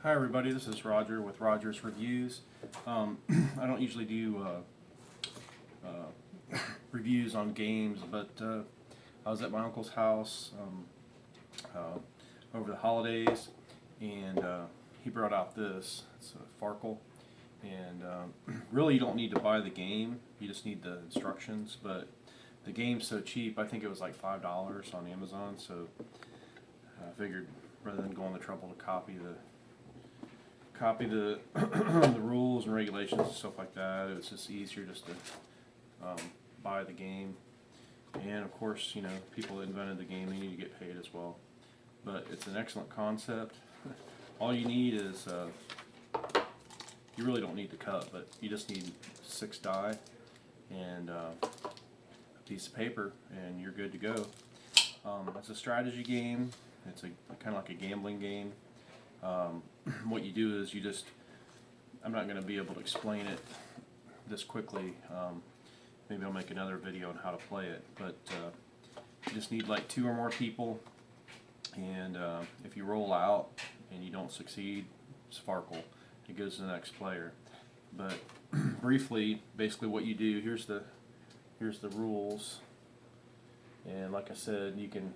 Hi everybody, this is Roger with Roger's Reviews. I don't usually do reviews on games, but I was at my uncle's house over the holidays, and he brought out this. It's a Farkle, and really you don't need to buy the game, you just need the instructions, but the game's so cheap. I think it was like $5 on Amazon, so I figured rather than going the trouble to copy the the rules and regulations and stuff like that, it was just easier just to buy the game. And of course, you know, people that invented the game, they need to get paid as well. But it's an excellent concept. All you need is, you really don't need the cup, but you just need 6 die and a piece of paper, and you're good to go. It's a strategy game. It's kind of like a gambling game. What you do is I'm not going to be able to explain it this quickly. Maybe I'll make another video on how to play it, but you just need like 2 or more people, and if you roll out and you don't succeed, it's Farkle. It goes to the next player. But briefly, basically what you do, here's the rules, and like I said, you can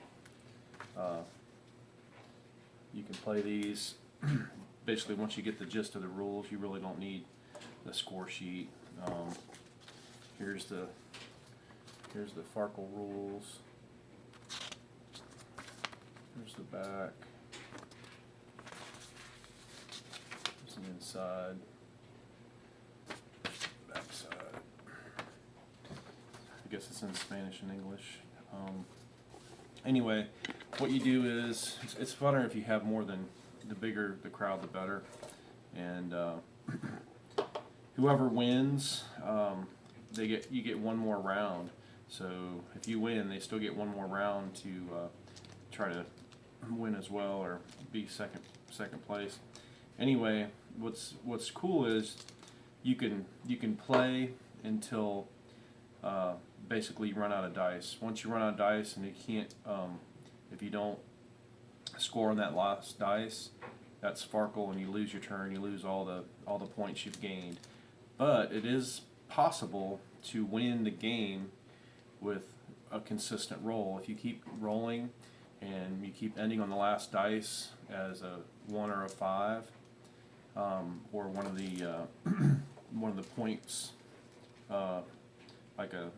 play these. Basically, once you get the gist of the rules, you really don't need the score sheet. Here's the Farkle rules. Here's the back. Here's the inside. Back side. I guess it's in Spanish and English. Anyway, what you do is, it's funner if you have more than, the bigger the crowd, the better. And whoever wins, you get one more round. So if you win, they still get one more round to try to win as well, or be second place. Anyway, what's cool is you can play until basically you run out of dice. Once you run out of dice and you can't, if you don't score on that last dice, that's Farkle, and you lose your turn. You lose all the points you've gained. But it is possible to win the game with a consistent roll. If you keep rolling and you keep ending on the last dice as a 1 or a 5, or one of the points, like a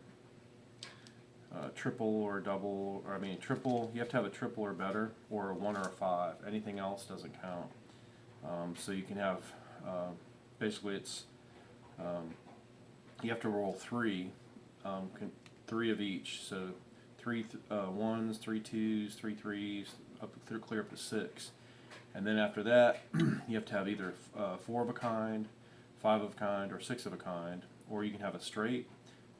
triple or double, or triple. You have to have a triple or better, or a 1 or a 5. Anything else doesn't count. So you can have, basically it's, you have to roll 3, 3 of each. So 3 1s, 3 2s, 3 3s, clear up to 6. And then after that, you have to have either 4 of a kind, 5 of a kind, or 6 of a kind, or you can have a straight,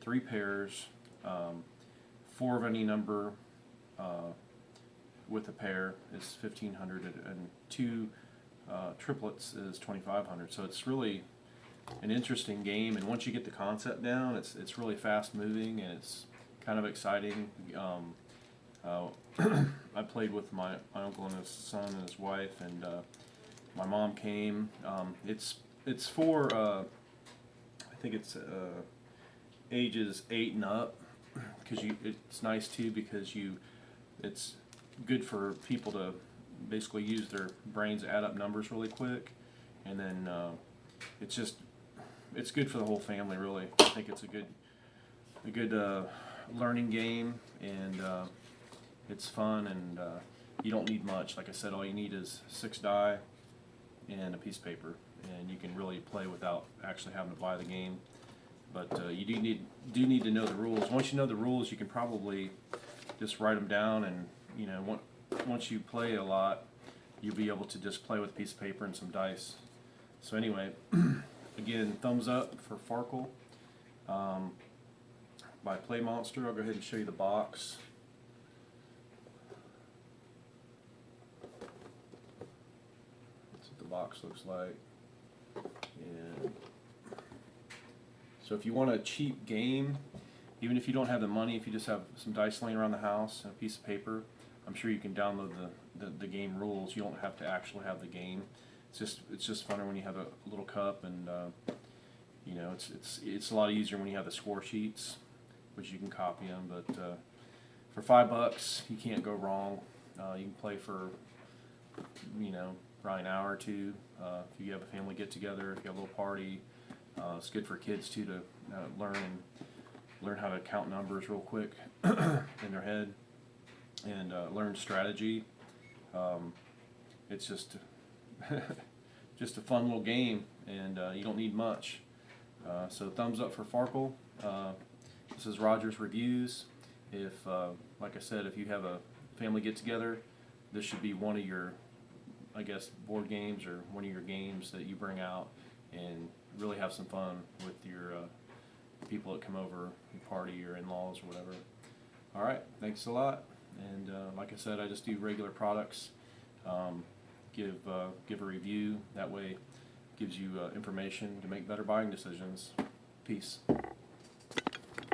3 pairs, 4 of any number with a pair is 1,500, and 2 triplets is 2,500. So it's really an interesting game, and once you get the concept down, it's really fast moving, and it's kind of exciting. I played with my uncle and his son and his wife, and my mom came. It's for I think it's ages 8 and up, because it's nice too, because it's good for people to basically use their brains to add up numbers really quick, and then it's good for the whole family, really. I think it's a good learning game, and it's fun, and you don't need much. Like I said, all you need is 6 die and a piece of paper, and you can really play without actually having to buy the game. But you do need to know the rules. Once you know the rules, you can probably just write them down, and once you play a lot, you'll be able to just play with a piece of paper and some dice. So anyway, again, thumbs up for Farkle by Play Monster. I'll go ahead and show you the box. That's what the box looks like. And so if you want a cheap game, even if you don't have the money, if you just have some dice laying around the house and a piece of paper, I'm sure you can download the game rules. You don't have to actually have the game. it's just funner when you have a little cup, and you know, it's a lot easier when you have the score sheets, which you can copy them. But for $5, you can't go wrong. You can play for, you know, probably an hour or two. If you have a family get together, if you have a little party, it's good for kids too to learn how to count numbers real quick in their head, and learn strategy. It's just just a fun little game, and you don't need much. So thumbs up for Farkle. This is Roger's Reviews. If, like I said, if you have a family get together, this should be one of your, I guess, board games or one of your games that you bring out and really have some fun with your people that come over, your party, your in-laws, or whatever. All right, thanks a lot. And like I said, I just do regular products. Give a review. That way, gives you information to make better buying decisions. Peace.